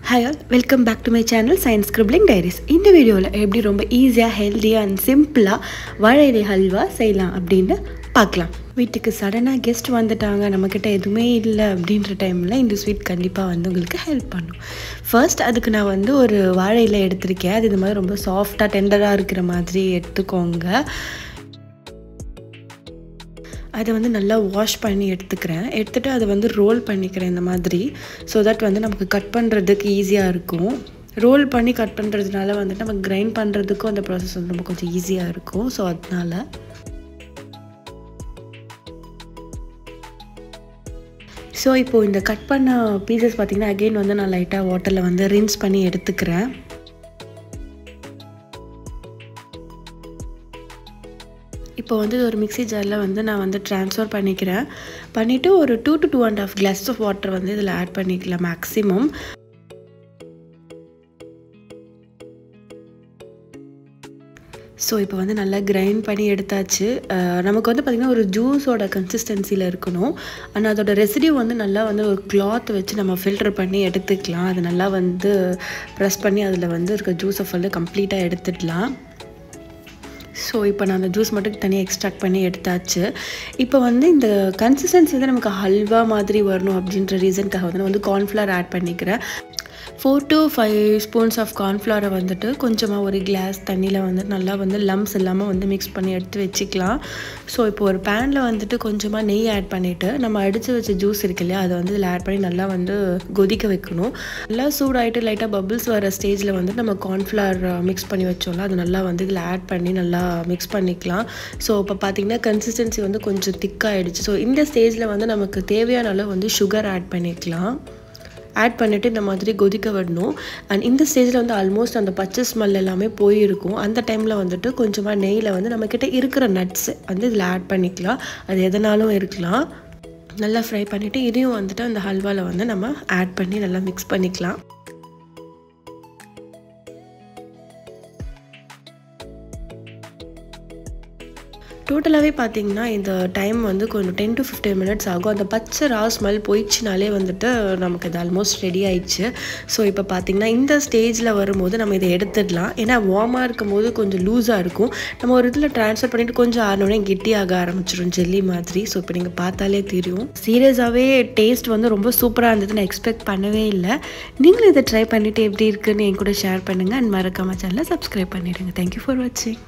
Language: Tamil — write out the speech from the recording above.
Hi all, welcome back to my channel Science Scribbling Diaries. இந்த வீடியோவில் எப்படி ரொம்ப ஈஸியாக ஹெல்த்தியாக அண்ட் சிம்பிளாக வாழை இலை ஹல்வா செய்யலாம் அப்படின்னு பார்க்கலாம். வீட்டுக்கு சடனாக கெஸ்ட் வந்துட்டாங்க, நம்மக்கிட்ட எதுவுமே இல்லை அப்படின்ற டைமில் இந்த ஸ்வீட் கண்டிப்பாக வந்து உங்களுக்கு ஹெல்ப் பண்ணும். ஃபர்ஸ்ட் அதுக்கு நான் ஒரு வாழை இலை எடுத்திருக்கேன். அது இந்த மாதிரி ரொம்ப சாஃப்டாக டெண்டராக இருக்கிற மாதிரி எடுத்துக்கோங்க. அதை நல்லா வாஷ் பண்ணி எடுத்துகிட்டு அதை ரோல் பண்ணிக்கிறேன் இந்த மாதிரி. ஸோ தட் நமக்கு கட் பண்ணுறதுக்கு ஈஸியாக இருக்கும். ரோல் பண்ணி கட் பண்ணுறதுனால நம்ம கிரைண்ட் பண்ணுறதுக்கும் அந்த ப்ராசஸ் ரொம்ப கொஞ்சம் ஈஸியாக இருக்கும். ஸோ அதனால இப்போது இந்த கட் பண்ண பீசஸ் பார்த்திங்கன்னா அகெயின் நான் லைட்டாக வாட்டரில் ரின்ஸ் பண்ணி எடுத்துக்கிறேன். இப்போ ஒரு மிக்ஸி ஜாரில் நான் ட்ரான்ஸ்ஃபர் பண்ணிவிட்டு ஒரு 2 to 2.5 glass ஆஃப் வாட்டர் இதில் ஆட் பண்ணிக்கலாம் மேக்ஸிமம். ஸோ இப்போ நல்லா கிரைண்ட் பண்ணி எடுத்தாச்சு. நமக்கு பார்த்திங்கன்னா ஒரு ஜூஸோட கன்சிஸ்டன்சியில் இருக்கணும். ஆனால் அதோட ரெசிடியூ நல்லா ஒரு கிளாத் வச்சு நம்ம ஃபில்டர் பண்ணி எடுத்துக்கலாம். அது நல்லா ப்ரெஸ் பண்ணி அதில் இருக்க ஜூஸை கம்ப்ளீட்டாக எடுத்துடலாம். ஸோ இப்போ நான் அந்த ஜூஸ் மட்டும் தனியாக எக்ஸ்ட்ராக்ட் பண்ணி எடுத்தாச்சு. இப்போ இந்த கன்சிஸ்டன்சி நமக்கு ஹல்வா மாதிரி வரணும் அப்படின்ற ரீசனுக்காக நான் கார்ன்ஃப்ளவர் ஆட் பண்ணிக்கிறேன். 4 to 5 ஸ்பூன்ஸ் ஆஃப் கார்ன்ஃப்ளவரை கொஞ்சமாக ஒரு கிளாஸ் தண்ணியில் நல்லா லம்ஸ் இல்லாமல் மிக்ஸ் பண்ணி எடுத்து வச்சுக்கலாம். ஸோ இப்போ ஒரு பேனில் கொஞ்சமாக நெய் ஆட் பண்ணிவிட்டு நம்ம அடித்து வச்ச ஜூஸ் இருக்கு இல்லையா, அதை இதில் ஆட் பண்ணி நல்லா கொதிக்க வைக்கணும். நல்லா சூடாகிட்டு லைட்டாக பபிள்ஸ் வர ஸ்டேஜில் நம்ம கார்ன்ஃப்ளவர் மிக்ஸ் பண்ணி வச்சோம்ல, அது நல்லா இதில் ஆட் பண்ணி நல்லா மிக்ஸ் பண்ணிக்கலாம். ஸோ இப்போ பார்த்திங்கன்னா கன்சிஸ்டன்சி கொஞ்சம் திக்காகிடுச்சு. ஸோ இந்த ஸ்டேஜில் நமக்கு தேவையான அளவு சுகர் ஆட் பண்ணிக்கலாம். ஆட் பண்ணிவிட்டு இந்த மாதிரி கொதிக்க விடணும். அண்ட் இந்த ஸ்டேஜில் ஆல்மோஸ்ட் அந்த பச்சை ஸ்மெல் எல்லாமே போயிருக்கும். அந்த டைமில் கொஞ்சமாக நெய்யில் நம்மக்கிட்ட இருக்கிற நட்ஸ் இதில் ஆட் பண்ணிக்கலாம். அது எதனாலும் இருக்கலாம். நல்லா ஃப்ரை பண்ணிவிட்டு இதையும் அந்த ஹல்வாவில் நம்ம ஆட் பண்ணி நல்லா மிக்ஸ் பண்ணிக்கலாம். டோட்டலாகவே பார்த்திங்கன்னா இந்த டைம் கொஞ்சம் 10 to 15 minutes ஆகும். அந்த பச்சை ரா ஸ்மெல் போயிடுச்சுனாலே நமக்கு இது ஆல்மோஸ்ட் ரெடி ஆயிடுச்சு. ஸோ இப்போ பார்த்திங்கன்னா இந்த ஸ்டேஜில் வரும்போது நம்ம இதை எடுத்துடலாம். ஏன்னா வார்மாக இருக்கும் போது கொஞ்சம் லூஸாக இருக்கும். நம்ம ஒரு இதில் ட்ரான்ஸ்ஃபர் பண்ணிவிட்டு கொஞ்சம் ஆனோடனே கெட்டியாக ஆரம்பிச்சிடும் ஜெல்லி மாதிரி. ஸோ இப்போ நீங்கள் பார்த்தாலே தெரியும். சீரியஸாகவே டேஸ்ட் ரொம்ப சூப்பராக இருந்தது. நான் எக்ஸ்பெக்ட் பண்ணவே இல்லை. நீங்களும் இதை ட்ரை பண்ணிவிட்டு எப்படி இருக்குன்னு என் கூட ஷேர் பண்ணுங்கள். அண்ட் மறக்காம சேனலை சப்ஸ்கிரைப் பண்ணிவிடுங்க. தேங்க்யூ ஃபார் வாட்சிங்.